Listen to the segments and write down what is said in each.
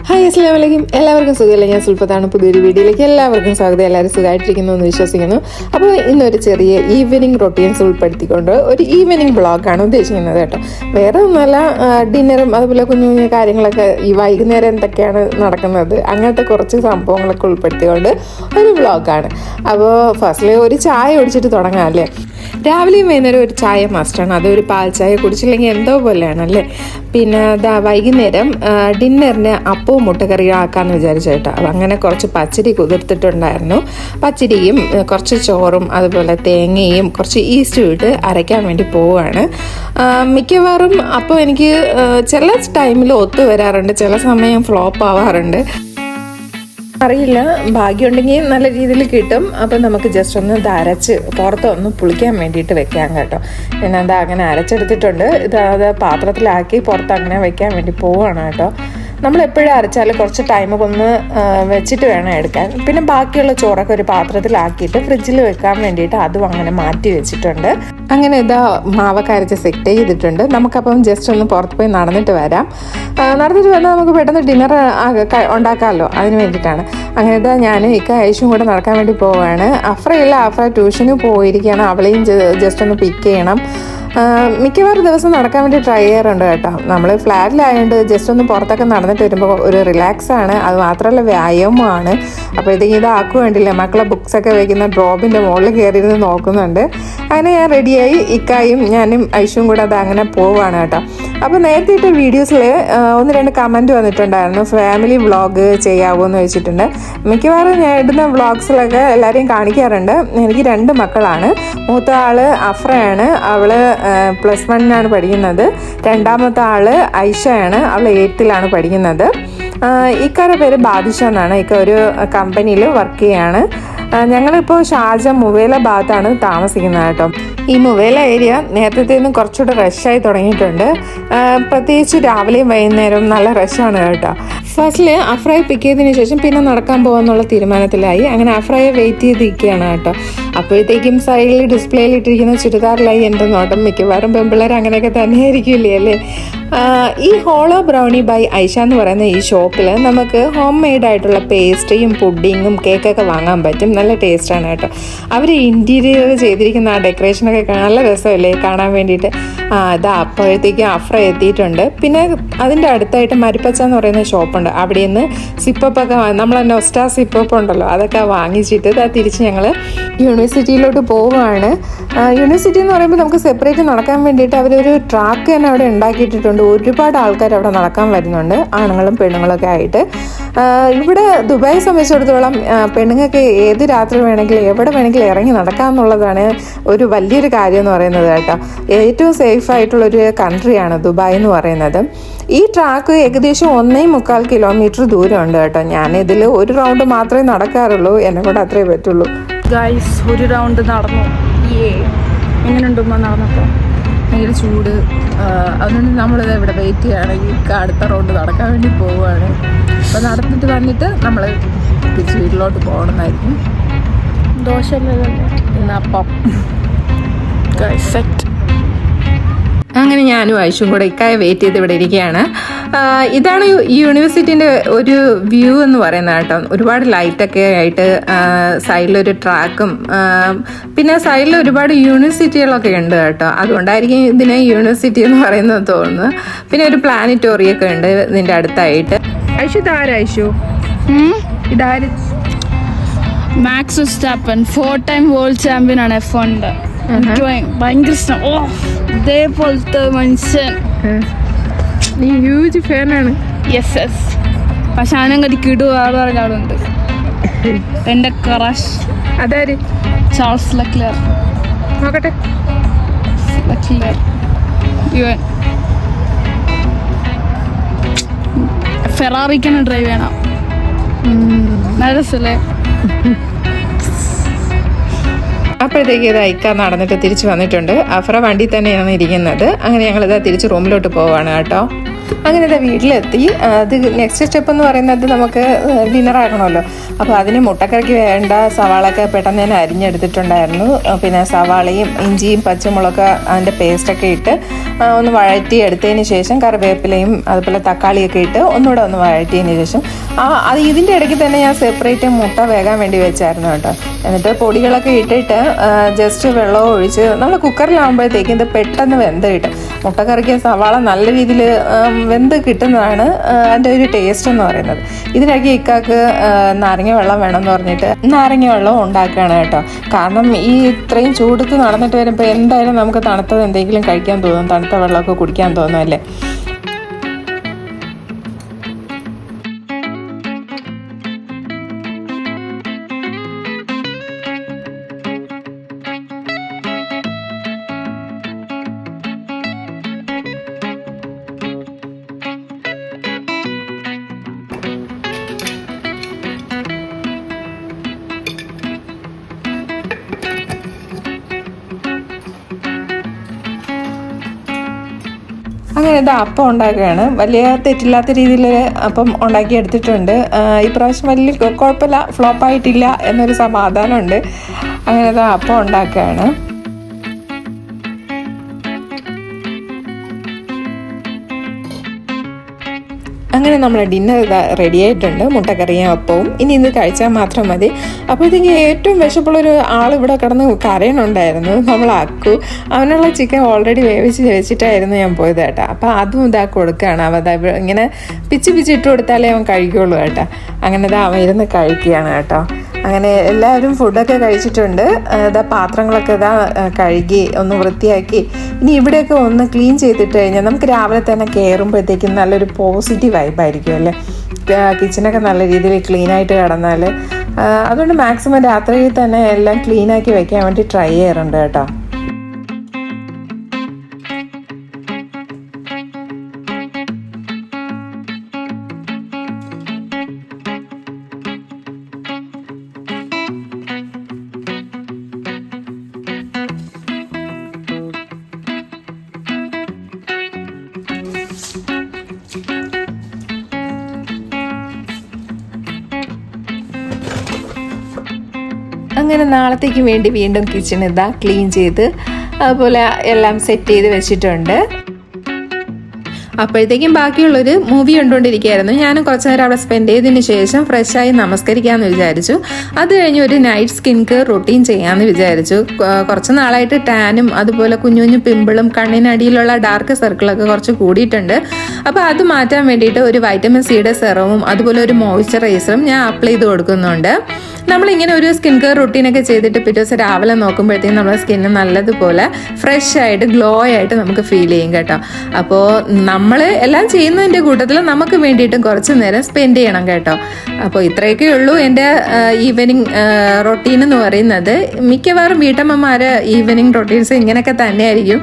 Hi അസ്സലാമു അലൈക്കും. എല്ലാവർക്കും സുഖമല്ലേ? ഞാൻ സുൽഫത്താണ്. പുതിയൊരു വീഡിയോയിലേക്ക് എല്ലാവർക്കും സ്വാഗതം. എല്ലാവരും സുഖമായിട്ടിരിക്കുന്നു എന്ന് വിശ്വസിക്കുന്നു. അപ്പോൾ ഇന്നൊരു ചെറിയ ഈവനിങ് റൊട്ടീൻസ് ഉൾപ്പെടുത്തിക്കൊണ്ട് ഒരു ഈവനിങ് വ്ളോഗാണ് ഉദ്ദേശിക്കുന്നത് കേട്ടോ. വേറെ ഒന്നുമല്ല, ഡിന്നറും അതുപോലെ കുഞ്ഞു കുഞ്ഞു കാര്യങ്ങളൊക്കെ ഈ വൈകുന്നേരം എന്തൊക്കെയാണ് നടക്കുന്നത് അങ്ങനത്തെ കുറച്ച് സംഭവങ്ങളൊക്കെ ഉൾപ്പെടുത്തിക്കൊണ്ട് ഒരു വ്ളോഗാണ്. അപ്പോൾ ഫസ്റ്റിൽ ഒരു ചായ കുടിച്ചിട്ട് തുടങ്ങാം അല്ലേ. രാവിലെയും വൈകുന്നേരം ഒരു ചായ മസ്റ്റാണ്. അതൊരു പാൽ ചായ കുടിച്ചില്ലെങ്കിൽ എന്തോ പോലെയാണല്ലേ. പിന്നെ വൈകുന്നേരം ഡിന്നറിന് അപ്പവും മുട്ടക്കറിയും ആക്കാമെന്ന് വിചാരിച്ചു കേട്ടോ. അപ്പം അങ്ങനെ കുറച്ച് പച്ചരി കുതിർത്തിട്ടുണ്ടായിരുന്നു. പച്ചരിയും കുറച്ച് ചോറും അതുപോലെ തേങ്ങയും കുറച്ച് ഈസ്റ്റും ഇട്ട് അരയ്ക്കാൻ വേണ്ടി പോവുകയാണ്. മിക്കവാറും അപ്പോൾ എനിക്ക് ചില ടൈമിൽ ഒത്തു വരാറുണ്ട്, ചില സമയം ഫ്ലോപ്പ് ആവാറുണ്ട്. അറിയില്ല, ഭാഗ്യമുണ്ടെങ്കിൽ നല്ല രീതിയിൽ കിട്ടും. അപ്പം നമുക്ക് ജസ്റ്റ് ഒന്ന് ഇത് അരച്ച് പുറത്തൊന്ന് പുളിക്കാൻ വേണ്ടിയിട്ട് വെക്കാം കേട്ടോ. പിന്നെ എന്താ അങ്ങനെ അരച്ചെടുത്തിട്ടുണ്ട്. അത് പാത്രത്തിലാക്കി പുറത്ത് അങ്ങനെ വെക്കാൻ വേണ്ടി പോവുകയാണ് കേട്ടോ. നമ്മളെപ്പോഴും അരച്ചാൽ കുറച്ച് ടൈമൊക്കെ ഒന്ന് വെച്ചിട്ട് വേണം എടുക്കാൻ. പിന്നെ ബാക്കിയുള്ള ചോറൊക്കെ ഒരു പാത്രത്തിലാക്കിയിട്ട് ഫ്രിഡ്ജിൽ വെക്കാൻ വേണ്ടിയിട്ട് അതും അങ്ങനെ മാറ്റി വെച്ചിട്ടുണ്ട്. അങ്ങനെ ഇതാ മാവൊക്കെ അരച്ച് സെറ്റ് ചെയ്തിട്ടുണ്ട്. നമുക്കപ്പം ജസ്റ്റ് ഒന്ന് പുറത്ത് പോയി നടന്നിട്ട് വരാം. നടന്നിട്ട് വന്നാൽ നമുക്ക് പെട്ടെന്ന് ഡിന്നർ ഉണ്ടാക്കാമല്ലോ, അതിന് വേണ്ടിയിട്ടാണ്. അങ്ങനെ ഇതാ ഞാനും ഐഷും കൂടെ നടക്കാൻ വേണ്ടി പോവുകയാണ്. അഫ്രയില്ല, അഫ്ര ട്യൂഷന് പോയിരിക്കുകയാണ്. അവളെയും ജസ്റ്റ് ഒന്ന് പിക്ക് ചെയ്യണം. മിക്കവാറും ദിവസം നടക്കാൻ വേണ്ടി ട്രൈ ചെയ്യാറുണ്ട് കേട്ടോ. നമ്മൾ ഫ്ലാറ്റിലായതുകൊണ്ട് ജസ്റ്റ് ഒന്ന് പുറത്തൊക്കെ നടന്നിട്ട് വരുമ്പോൾ ഒരു റിലാക്സാണ്. അത് മാത്രമല്ല വ്യായാമമാണ്. അപ്പോഴത്തേക്കും ഇതാക്കും വേണ്ടില്ല, മക്കളെ ബുക്സൊക്കെ വയ്ക്കുന്ന ഡ്രോപ്പിൻ്റെ മുകളിൽ കയറിയിരുന്ന് നോക്കുന്നുണ്ട്. അങ്ങനെ ഞാൻ റെഡിയായി ഇക്കായും ഞാനും ഐഷും കൂടെ അത് അങ്ങനെ പോവുകയാണ് കേട്ടോ. അപ്പോൾ നേരത്തെ ഇട്ട വീഡിയോസിൽ 1-2 കമൻറ്റ് വന്നിട്ടുണ്ടായിരുന്നു, ഫാമിലി വ്ളോഗ് ചെയ്യാവോ എന്ന് വെച്ചിട്ടുണ്ട്. മിക്കവാറും ഞാൻ ഇടുന്ന വ്ളോഗ്സിലൊക്കെ എല്ലാവരെയും കാണിക്കാറുണ്ട്. എനിക്ക് 2 മക്കളാണ്. മൂത്ത ആൾ അഫ്രയാണ്, അവൾ +1 പഠിക്കുന്നത്. രണ്ടാമത്തെ ആൾ ഐഷയാണ്, അവൾ 8th പഠിക്കുന്നത്. ഇക്കാരുടെ പേര് ബാദിഷ എന്നാണ്. ഇക്ക ഒരു കമ്പനിയിൽ വർക്ക് ചെയ്യാണ്. ഞങ്ങളിപ്പോൾ ഷാർജ മുവേല ഭാഗത്താണ് താമസിക്കുന്നത് കേട്ടോ. ഈ മുവേല ഏരിയ നേരത്തെ നിന്ന് കുറച്ചുകൂടെ റഷായി തുടങ്ങിയിട്ടുണ്ട്. പ്രത്യേകിച്ച് രാവിലെയും വൈകുന്നേരവും നല്ല റഷാണ് കേട്ടോ. ഫസ്റ്റിൽ അഫ്രയെ പിക്ക് ചെയ്തതിന് ശേഷം പിന്നെ നടക്കാൻ പോകാമെന്നുള്ള തീരുമാനത്തിലായി. അങ്ങനെ അഫ്രയെ വെയിറ്റ് ചെയ്തിരിക്കുകയാണ് കേട്ടോ. അപ്പോഴത്തേക്കും സൈഡിൽ ഡിസ്പ്ലേയിൽ ഇട്ടിരിക്കുന്ന ചുരിദാറിലായി എൻ്റെ നോട്ടം. മിക്കവാറും പെൺപിള്ളേർ അങ്ങനെയൊക്കെ തന്നെയായിരിക്കില്ലേ അല്ലേ. ഈ ഹോളോ ബ്രൗണി ബൈ ഐഷ എന്ന് പറയുന്ന ഈ ഷോപ്പിൽ നമുക്ക് ഹോം മെയ്ഡ് ആയിട്ടുള്ള പേസ്ട്രിയും പുഡിങ്ങും കേക്കൊക്കെ വാങ്ങാൻ പറ്റും. നല്ല ടേസ്റ്റാണ് കേട്ടോ. അവർ ഇൻറ്റീരിയർ ചെയ്തിരിക്കുന്ന ആ ഡെക്കറേഷനൊക്കെ നല്ല രസമല്ലേ കാണാൻ വേണ്ടിയിട്ട്. ഇതാ അപ്പോഴത്തേക്കും അഫ്ര എത്തിയിട്ടുണ്ട്. പിന്നെ അതിൻ്റെ അടുത്തായിട്ട് മരിപ്പച്ച എന്ന് പറയുന്ന ഷോപ്പുണ്ട്. അവിടെ നിന്ന് സിപ്പൊക്കെ നമ്മൾ നൊസ്റ്റാ സിപ്പൊക്കെ ഉണ്ടല്ലോ, അതൊക്കെ വാങ്ങിച്ചിട്ട് ഇതാ തിരിച്ച് ഞങ്ങൾ യൂണിവേഴ്സിറ്റിയിലോട്ട് പോവുകയാണ്. യൂണിവേഴ്സിറ്റി എന്ന് പറയുമ്പോൾ നമുക്ക് സെപ്പറേറ്റ് നടക്കാൻ വേണ്ടിയിട്ട് അവരൊരു ട്രാക്ക് തന്നെ അവിടെ ഉണ്ടാക്കിയിട്ടുണ്ട്. ഒരുപാട് ആൾക്കാർ അവിടെ നടക്കാൻ വരുന്നുണ്ട്, ആണുങ്ങളും പെണ്ണുങ്ങളൊക്കെ ആയിട്ട്. ഇവിടെ ദുബായെ സംബന്ധിച്ചിടത്തോളം പെണ്ണുങ്ങൾക്ക് ഏത് രാത്രി വേണമെങ്കിലും എവിടെ വേണമെങ്കിലും ഇറങ്ങി നടക്കാമെന്നുള്ളതാണ് ഒരു വലിയൊരു കാര്യം എന്ന് പറയുന്നത് കേട്ടോ. ഏറ്റവും സേഫ് ആയിട്ടുള്ളൊരു കൺട്രിയാണ് ദുബായ് എന്ന് പറയുന്നത്. ഈ ട്രാക്ക് ഏകദേശം 1.25 കിലോമീറ്റർ ദൂരമുണ്ട് കേട്ടോ. ഞാനിതിൽ ഒരു റൗണ്ട് മാത്രമേ നടക്കാറുള്ളൂ, എന്നെ കൂടെ അത്രേ പറ്റുള്ളൂ. ഗൈസ്, ഒരു റൗണ്ട് നടന്നു. എങ്ങനെയുണ്ടോ നടന്നപ്പോൾ? ഭയങ്കര ചൂട്. അതുകൊണ്ട് നമ്മളിത് ഇവിടെ വെയിറ്റ് ചെയ്യുകയാണെങ്കിൽ അടുത്ത റൗണ്ട് നടക്കാൻ വേണ്ടി പോവുകയാണ്. അപ്പോൾ നടന്നിട്ട് വന്നിട്ട് നമ്മൾ തിരിച്ച് വീട്ടിലോട്ട് പോകണമെന്നായിരിക്കും. ദോശ അപ്പം സെറ്റ്. അങ്ങനെ ഞാനും ഐഷും കൂടെ ഇക്കായെ വെയിറ്റ് ചെയ്ത് ഇവിടെ ഇരിക്കുകയാണ്. ഇതാണ് ഈ യൂണിവേഴ്സിറ്റീൻ്റെ ഒരു വ്യൂ എന്ന് പറയുന്നത് കേട്ടോ. ഒരുപാട് ലൈറ്റൊക്കെ ആയിട്ട് സൈഡിലൊരു ട്രാക്കും പിന്നെ സൈഡിൽ ഒരുപാട് യൂണിവേഴ്സിറ്റികളൊക്കെ ഉണ്ട് കേട്ടോ. അതുകൊണ്ടായിരിക്കും ഇതിനെ യൂണിവേഴ്സിറ്റി എന്ന് പറയുന്നത് തോന്നുന്നു. പിന്നെ ഒരു പ്ലാനറ്റോറിയൊക്കെ ഉണ്ട് ഇതിൻ്റെ അടുത്തായിട്ട്. ഐഷു ഇതാരാ? ഐഷു ഇതാര്? Max Verstappen 4-time world champion ആണ് F1. എനിക്ക് ഭയങ്കര ഇഷ്ടം. ഇതേപോലത്തെ മനുഷ്യൻ. നീ ഹ്യൂജ് ഫാനാണ്? യെസ്. പക്ഷെ അതിനെങ്കടി കിടു വേറെ ഒരാളുണ്ട്, എൻ്റെ ക്രഷ്. അതാര്? ചാൾസ് ലെക്ലർ. നോക്കട്ടെ. ലെക്ലർ ഫെറാറിക്കാണ് ഡ്രൈവ് ചെയ്യണം. നല്ല രസല്ലേ. അപ്പോഴത്തേക്ക് ഇത് ഐക്ക നടന്നിട്ട് തിരിച്ച് വന്നിട്ടുണ്ട്. അഫ്ര വണ്ടി തന്നെയാണ് ഇരിക്കുന്നത്. അങ്ങനെ ഞങ്ങളിതാ തിരിച്ച് റൂമിലോട്ട് പോവാണ് കേട്ടോ. അങ്ങനെ ഇതാ വീട്ടിലെത്തി. അത് നെക്സ്റ്റ് സ്റ്റെപ്പ് എന്ന് പറയുന്നത് നമുക്ക് ഡിന്നർ ആക്കണമല്ലോ. അപ്പോൾ അതിന് മുട്ടക്കറിക്ക് വേണ്ട സവാളൊക്കെ പെട്ടെന്ന് തന്നെ അരിഞ്ഞെടുത്തിട്ടുണ്ടായിരുന്നു. പിന്നെ സവാളയും ഇഞ്ചിയും പച്ചമുളക് അതിൻ്റെ പേസ്റ്റൊക്കെ ഇട്ട് ഒന്ന് വഴറ്റി എടുത്തതിന് ശേഷം കറിവേപ്പിലയും അതുപോലെ തക്കാളിയൊക്കെ ഇട്ട് ഒന്നുകൂടെ ഒന്ന് വഴറ്റിയതിന് ശേഷം അത് ഇതിൻ്റെ ഇടയ്ക്ക് തന്നെ ഞാൻ സെപ്പറേറ്റ് മുട്ട വേകാൻ വേണ്ടി വെച്ചായിരുന്നു കേട്ടോ. എന്നിട്ട് പൊടികളൊക്കെ ഇട്ടിട്ട് ജസ്റ്റ് വെള്ളവും ഒഴിച്ച് നമ്മൾ കുക്കറിലാകുമ്പോഴത്തേക്കും ഇത് പെട്ടെന്ന് വെന്ത് കിട്ടും. മുട്ടക്കറിക്ക് സവാള നല്ല രീതിയിൽ വെന്ത് കിട്ടുന്നതാണ് അതിൻ്റെ ഒരു ടേസ്റ്റ് എന്ന് പറയുന്നത്. ഇതിനിടയ്ക്ക് ഇക്കാക്ക് നാരങ്ങ വെള്ളം വേണമെന്ന് പറഞ്ഞിട്ട് നാരങ്ങ വെള്ളം ഉണ്ടാക്കുകയാണ് കേട്ടോ. കാരണം ഈ ഇത്രയും ചൂടത്ത് നടന്നിട്ട് വരുമ്പോൾ എന്തായാലും നമുക്ക് തണുത്തത് എന്തെങ്കിലും കഴിക്കാൻ തോന്നും, തണുത്ത വെള്ളമൊക്കെ കുടിക്കാൻ തോന്നും അല്ലേ. അങ്ങനെ ഇത് അപ്പം ഉണ്ടാക്കുകയാണ്. വലിയ തെറ്റില്ലാത്ത രീതിയിൽ അപ്പം ഉണ്ടാക്കി എടുത്തിട്ടുണ്ട്. ഈ പ്രാവശ്യം വലിയ കുഴപ്പമില്ല, ഫ്ലോപ്പായിട്ടില്ല എന്നൊരു സമാധാനമുണ്ട്. അങ്ങനെ ഇത് അപ്പം ഉണ്ടാക്കുകയാണ്. അങ്ങനെ നമ്മുടെ ഡിന്നർ ഇതാ റെഡി ആയിട്ടുണ്ട്. മുട്ടക്കറിയും അപ്പവും. ഇനി ഇത് കഴിച്ചാൽ മാത്രം മതി. അപ്പോഴത്തേക്ക് ഏറ്റവും വിശപ്പുള്ളൊരു ആളിവിടെ കിടന്ന് കരയണുണ്ടായിരുന്നു, നമ്മൾ അക്കു. അവനുള്ള ചിക്കൻ ഓൾറെഡി വേവിച്ച് വെച്ചിട്ടായിരുന്നു ഞാൻ പോയത് കേട്ടോ. അപ്പോൾ അതും ഇതാ കൊടുക്കുകയാണ്. അവ ഇങ്ങനെ പിച്ച് ഇട്ട് കൊടുത്താലേ അവൻ കഴിക്കുള്ളൂ കേട്ടോ. അങ്ങനെ ഇതാ അവൻ ഇരുന്ന് കഴിക്കുകയാണ് കേട്ടോ. അങ്ങനെ എല്ലാവരും ഫുഡൊക്കെ കഴിച്ചിട്ടുണ്ട്. ഇതാ പാത്രങ്ങളൊക്കെ ഇതാ കഴുകി ഒന്ന് വൃത്തിയാക്കി. ഇനി ഇവിടെയൊക്കെ ഒന്ന് ക്ലീൻ ചെയ്തിട്ട് കഴിഞ്ഞാൽ നമുക്ക് രാവിലെ തന്നെ കയറുമ്പോഴത്തേക്കും നല്ലൊരു പോസിറ്റീവ് വൈബായിരിക്കും അല്ലേ. കിച്ചണൊക്കെ നല്ല രീതിയിൽ ക്ലീനായിട്ട് കിടന്നാൽ അതുകൊണ്ട് മാക്സിമം രാത്രിയിൽ തന്നെ എല്ലാം ക്ലീനാക്കി വെക്കാൻ വേണ്ടി ട്രൈ ചെയ്യാറുണ്ട് കേട്ടോ. അങ്ങനെ നാളത്തേക്ക് വേണ്ടി വീണ്ടും കിച്ചൺ ഇതാ ക്ലീൻ ചെയ്ത് അതുപോലെ എല്ലാം സെറ്റ് ചെയ്ത് വെച്ചിട്ടുണ്ട്. അപ്പോഴത്തേക്കും ബാക്കിയുള്ളൊരു മൂവി കണ്ടുകൊണ്ടിരിക്കുകയായിരുന്നു. ഞാനും കുറച്ച് നേരം അവിടെ സ്പെൻഡ് ചെയ്തതിന് ശേഷം ഫ്രഷായി നമസ്കരിക്കാമെന്ന് വിചാരിച്ചു. അത് കഴിഞ്ഞ് ഒരു നൈറ്റ് സ്കിൻ കെയർ റൊട്ടീൻ ചെയ്യാമെന്ന് വിചാരിച്ചു. കുറച്ച് നാളായിട്ട് ടാനും അതുപോലെ കുഞ്ഞു കുഞ്ഞു പിമ്പിളും കണ്ണിനടിയിലുള്ള ഡാർക്ക് സർക്കിളൊക്കെ കുറച്ച് കൂടിയിട്ടുണ്ട്. അപ്പോൾ അത് മാറ്റാൻ വേണ്ടിയിട്ട് ഒരു വൈറ്റമിൻ സിയുടെ സെറവും അതുപോലെ ഒരു മോയ്സ്ചറൈസറും ഞാൻ അപ്ലൈ ചെയ്ത് കൊടുക്കുന്നുണ്ട്. നമ്മളിങ്ങനെ ഒരു സ്കിൻ കെയർ റൊട്ടീനൊക്കെ ചെയ്തിട്ട് പിറ്റേ ദിവസം രാവിലെ നോക്കുമ്പോഴത്തേക്കും നമ്മുടെ സ്കിന്ന് നല്ലതുപോലെ ഫ്രഷ് ആയിട്ട് ഗ്ലോ ആയിട്ട് നമുക്ക് ഫീൽ ചെയ്യും കേട്ടോ. അപ്പോൾ നമ്മൾ എല്ലാം ചെയ്യുന്നതിൻ്റെ കൂട്ടത്തിൽ നമുക്ക് വേണ്ടിയിട്ടും കുറച്ച് നേരം സ്പെൻഡ് ചെയ്യണം കേട്ടോ. അപ്പോൾ ഇത്രയൊക്കെ ഉള്ളൂ എൻ്റെ ഈവനിങ് റൊട്ടീൻ എന്ന് പറയുന്നത്. മിക്കവാറും വീട്ടമ്മമാർ ഈവനിങ് റൊട്ടീൻസ് ഇങ്ങനെയൊക്കെ തന്നെയായിരിക്കും.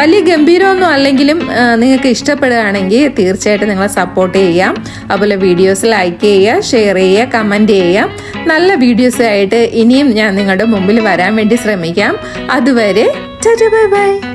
വലിയ ഗംഭീരമൊന്നും അല്ലെങ്കിലും നിങ്ങൾക്ക് ഇഷ്ടപ്പെടുകയാണെങ്കിൽ തീർച്ചയായിട്ടും നിങ്ങളെ സപ്പോർട്ട് ചെയ്യാം. അതുപോലെ വീഡിയോസ് ലൈക്ക് ചെയ്യുക, ഷെയർ ചെയ്യുക, കമൻറ്റ് ചെയ്യുക. നല്ല വീഡിയോസായിട്ട് ഇനിയും ഞാൻ നിങ്ങളുടെ മുമ്പിൽ വരാൻ വേണ്ടി ശ്രമിക്കാം. അതുവരെ ടാറ്റാ ബൈ ബൈ.